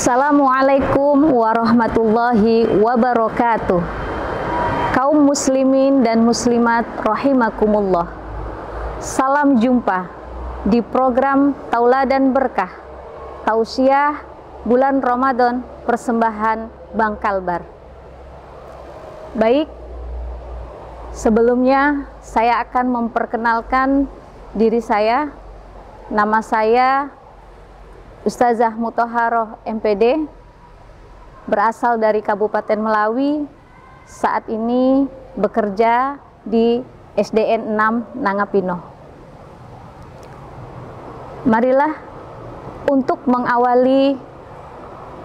Assalamualaikum warahmatullahi wabarakatuh. Kaum muslimin dan muslimat rahimakumullah. Salam jumpa di program Tauladan Berkah Tausiah bulan Ramadan persembahan Bang Kalbar. Baik, sebelumnya saya akan memperkenalkan diri saya. Nama saya Ustazah Muthaharoh MPD, berasal dari Kabupaten Melawi, saat ini bekerja di SDN 6 Nangapino. Marilah untuk mengawali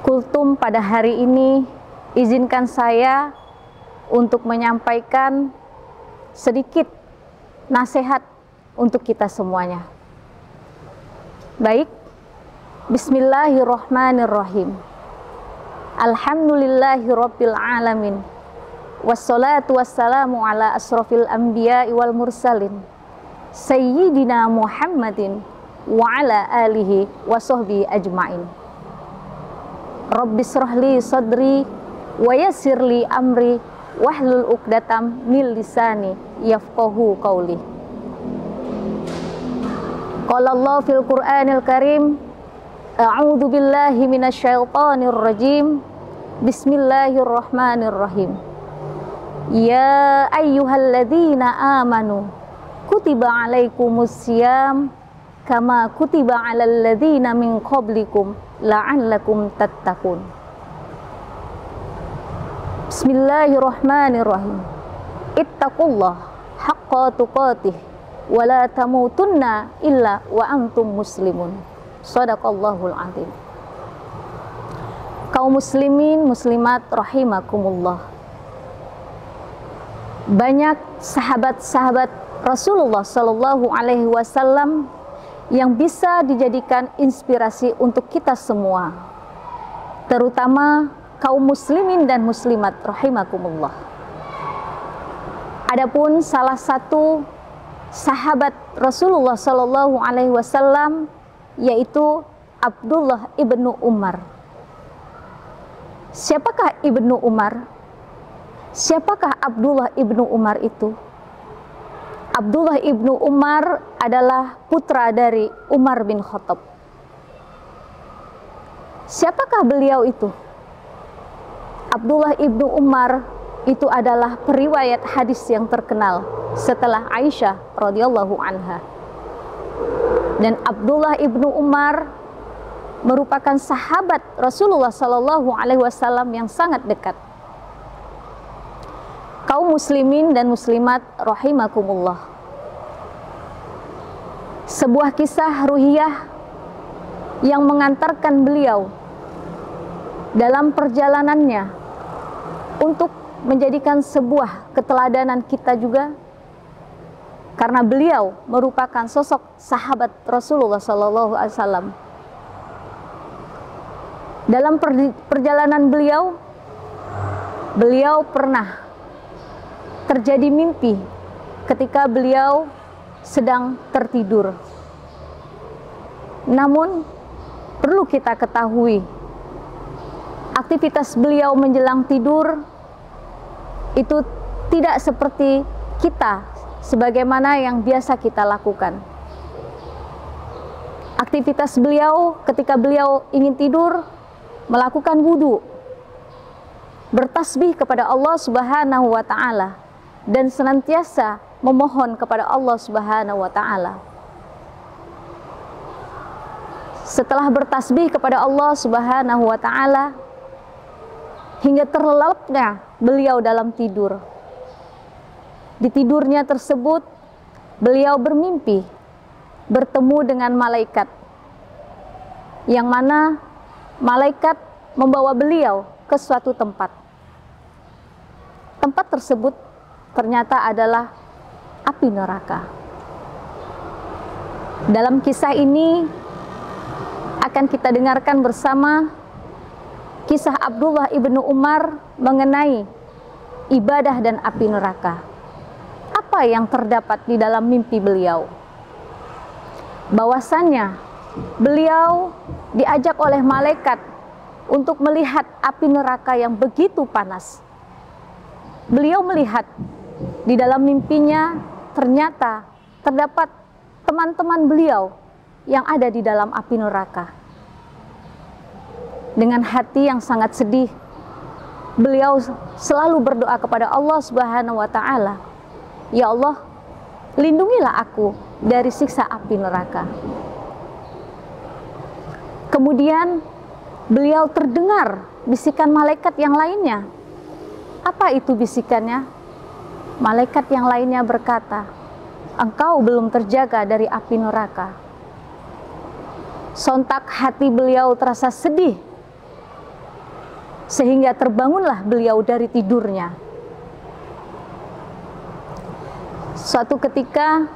kultum pada hari ini, izinkan saya untuk menyampaikan sedikit nasihat untuk kita semuanya. Baik, Bismillahirrahmanirrahim. Alhamdulillahirabbil alamin. Wassalatu wassalamu ala asrofil anbiya'i wal mursalin Sayyidina Muhammadin wa ala alihi wa sahbihi ajma'in. Rabbi shrahli sadri wa yassirli amri wahlul uqdatam min lisani yafqahu qawli. Qala Allah fil Qur'anil Karim, A'udzu billahi minasyaitonir rajim. Bismillahirrahmanirrahim. Ya ayyuhalladzina amanu kutiba alaikumusiyam kama kutiba alal ladzina min qablikum la'allakum tattaqun. Bismillahirrahmanirrahim. Ittaqullah haqqa tuqatih wa la tamutunna illa wa antum muslimun. Shadaqallahul azim. Kaum muslimin muslimat rahimakumullah. Banyak sahabat-sahabat Rasulullah Shallallahu Alaihi Wasallam yang bisa dijadikan inspirasi untuk kita semua, terutama kaum muslimin dan muslimat rahimakumullah. Adapun salah satu sahabat Rasulullah Shallallahu Alaihi Wasallam yaitu Abdullah ibnu Umar. Siapakah ibnu Umar? Siapakah Abdullah ibnu Umar itu? Abdullah ibnu Umar adalah putra dari Umar bin Khattab. Siapakah beliau itu? Abdullah ibnu Umar itu adalah periwayat hadis yang terkenal setelah Aisyah radhiyallahu anha. Dan Abdullah ibnu Umar merupakan sahabat Rasulullah Shallallahu Alaihi Wasallam yang sangat dekat. Kaum muslimin dan muslimat rahimakumullah. Sebuah kisah ruhiyah yang mengantarkan beliau dalam perjalanannya untuk menjadikan sebuah keteladanan kita juga, karena beliau merupakan sosok sahabat Rasulullah Sallallahu Alaihi Wasallam. Dalam perjalanan beliau pernah terjadi mimpi ketika beliau sedang tertidur. Namun perlu kita ketahui, aktivitas beliau menjelang tidur itu tidak seperti kita sebagaimana yang biasa kita lakukan. Aktivitas beliau ketika beliau ingin tidur, melakukan wudu, bertasbih kepada Allah Subhanahu wa Ta'ala, dan senantiasa memohon kepada Allah Subhanahu wa Ta'ala. Setelah bertasbih kepada Allah Subhanahu wa Ta'ala, hingga terlelapnya beliau dalam tidur. Di tidurnya tersebut, beliau bermimpi bertemu dengan malaikat, yang mana malaikat membawa beliau ke suatu tempat. Tempat tersebut ternyata adalah api neraka. Dalam kisah ini akan kita dengarkan bersama kisah Abdullah ibnu Umar mengenai ibadah dan api neraka. Apa yang terdapat di dalam mimpi beliau? Bahwasannya beliau diajak oleh malaikat untuk melihat api neraka yang begitu panas. Beliau melihat di dalam mimpinya ternyata terdapat teman-teman beliau yang ada di dalam api neraka. Dengan hati yang sangat sedih, beliau selalu berdoa kepada Allah Subhanahu wa taala, "Ya Allah, lindungilah aku dari siksa api neraka." Kemudian beliau terdengar bisikan malaikat yang lainnya. Apa itu bisikannya? Malaikat yang lainnya berkata, "Engkau belum terjaga dari api neraka." Sontak hati beliau terasa sedih, sehingga terbangunlah beliau dari tidurnya. Suatu ketika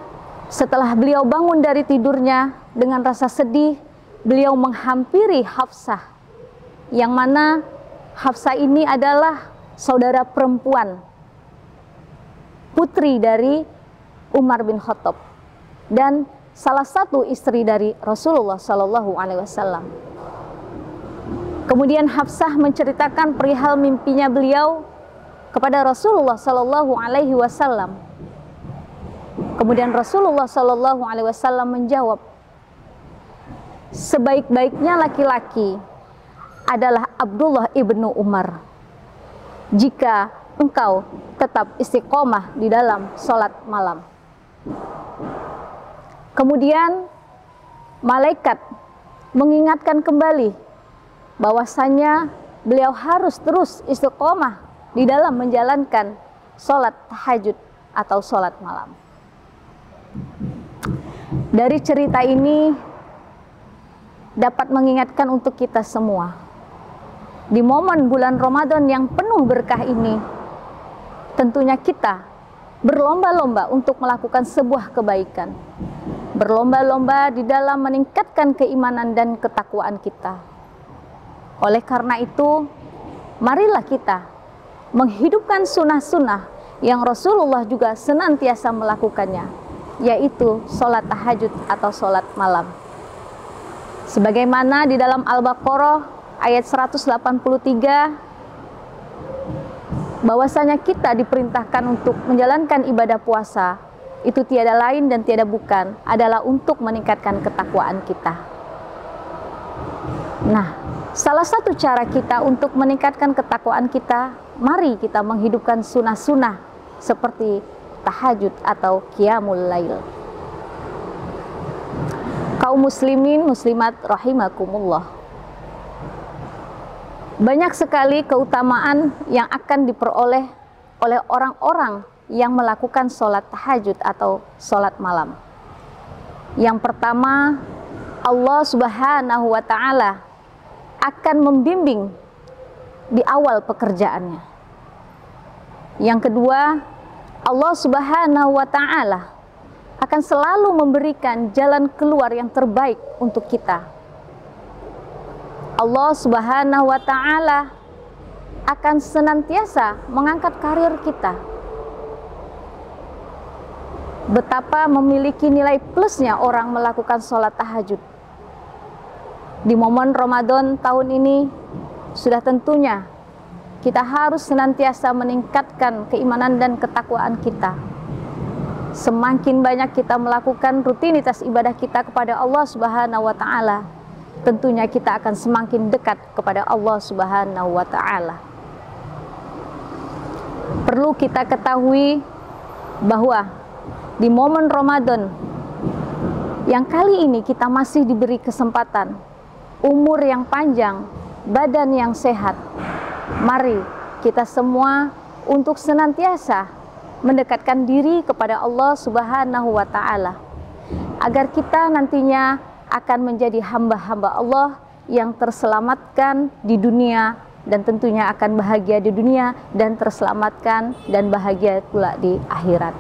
setelah beliau bangun dari tidurnya dengan rasa sedih, beliau menghampiri Hafsah, yang mana Hafsah ini adalah saudara perempuan, putri dari Umar bin Khattab dan salah satu istri dari Rasulullah Shallallahu Alaihi Wasallam. Kemudian Hafsah menceritakan perihal mimpinya beliau kepada Rasulullah Shallallahu Alaihi Wasallam. Kemudian Rasulullah Shallallahu Alaihi Wasallam menjawab, "Sebaik-baiknya laki-laki adalah Abdullah ibnu Umar, jika engkau tetap istiqomah di dalam sholat malam." Kemudian malaikat mengingatkan kembali bahwasanya beliau harus terus istiqomah di dalam menjalankan sholat tahajud atau sholat malam. Dari cerita ini dapat mengingatkan untuk kita semua, di momen bulan Ramadan yang penuh berkah ini, tentunya kita berlomba-lomba untuk melakukan sebuah kebaikan, berlomba-lomba di dalam meningkatkan keimanan dan ketakwaan kita. Oleh karena itu, marilah kita menghidupkan sunnah-sunnah yang Rasulullah juga senantiasa melakukannya, yaitu sholat tahajud atau sholat malam. Sebagaimana di dalam Al-Baqarah ayat 183, bahwasanya kita diperintahkan untuk menjalankan ibadah puasa, itu tiada lain dan tiada bukan adalah untuk meningkatkan ketakwaan kita. Nah, salah satu cara kita untuk meningkatkan ketakwaan kita, mari kita menghidupkan sunnah-sunnah seperti tahajud atau qiyamul lail. Kaum muslimin muslimat rahimakumullah, banyak sekali keutamaan yang akan diperoleh oleh orang-orang yang melakukan sholat tahajud atau sholat malam. Yang pertama, Allah Subhanahu wa ta'ala akan membimbing di awal pekerjaannya. Yang kedua, Allah Subhanahu wa ta'ala akan selalu memberikan jalan keluar yang terbaik untuk kita. Allah Subhanahu wa ta'ala akan senantiasa mengangkat karir kita. Betapa memiliki nilai plusnya orang melakukan sholat tahajud. Di momen Ramadan tahun ini, sudah tentunya kita harus senantiasa meningkatkan keimanan dan ketakwaan kita. Semakin banyak kita melakukan rutinitas ibadah kita kepada Allah Subhanahu wa ta'ala, tentunya kita akan semakin dekat kepada Allah Subhanahu wa ta'ala. Perlu kita ketahui bahwa di momen Ramadan yang kali ini kita masih diberi kesempatan, umur yang panjang, badan yang sehat. Mari kita semua untuk senantiasa mendekatkan diri kepada Allah Subhanahu wa ta'ala, agar kita nantinya akan menjadi hamba-hamba Allah yang terselamatkan di dunia, dan tentunya akan bahagia di dunia dan terselamatkan dan bahagia pula di akhirat.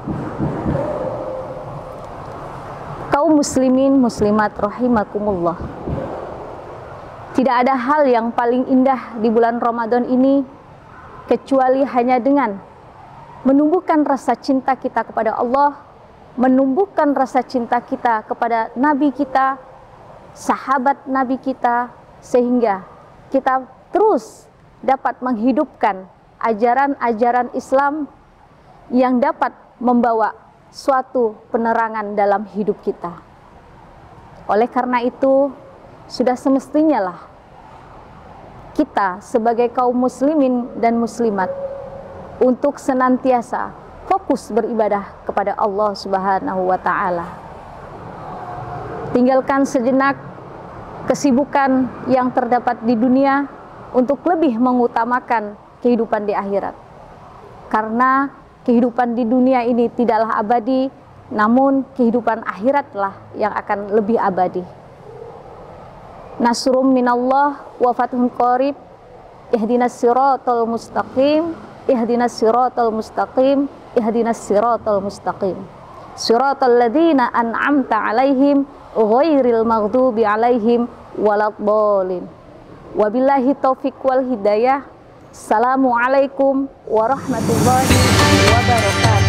Kaum muslimin muslimat rahimakumullah, tidak ada hal yang paling indah di bulan Ramadan ini kecuali hanya dengan menumbuhkan rasa cinta kita kepada Allah, menumbuhkan rasa cinta kita kepada Nabi kita, sahabat Nabi kita, sehingga kita terus dapat menghidupkan ajaran-ajaran Islam yang dapat membawa suatu penerangan dalam hidup kita. Oleh karena itu, sudah semestinya lah kita sebagai kaum muslimin dan muslimat untuk senantiasa fokus beribadah kepada Allah Subhanahu wa Ta'ala. Tinggalkan sejenak kesibukan yang terdapat di dunia untuk lebih mengutamakan kehidupan di akhirat. Karena kehidupan di dunia ini tidaklah abadi, namun kehidupan akhiratlah yang akan lebih abadi. Nasrum minallah wa fathun qarib, ihdinas siratal mustaqim, ihdinas siratal mustaqim, ihdinas siratal mustaqim, siratal ladzina an'amta alaihim ghairil maghdubi alaihim waladdallin. Wabillahi taufiq wal hidayah. Assalamualaikum warahmatullahi wabarakatuh.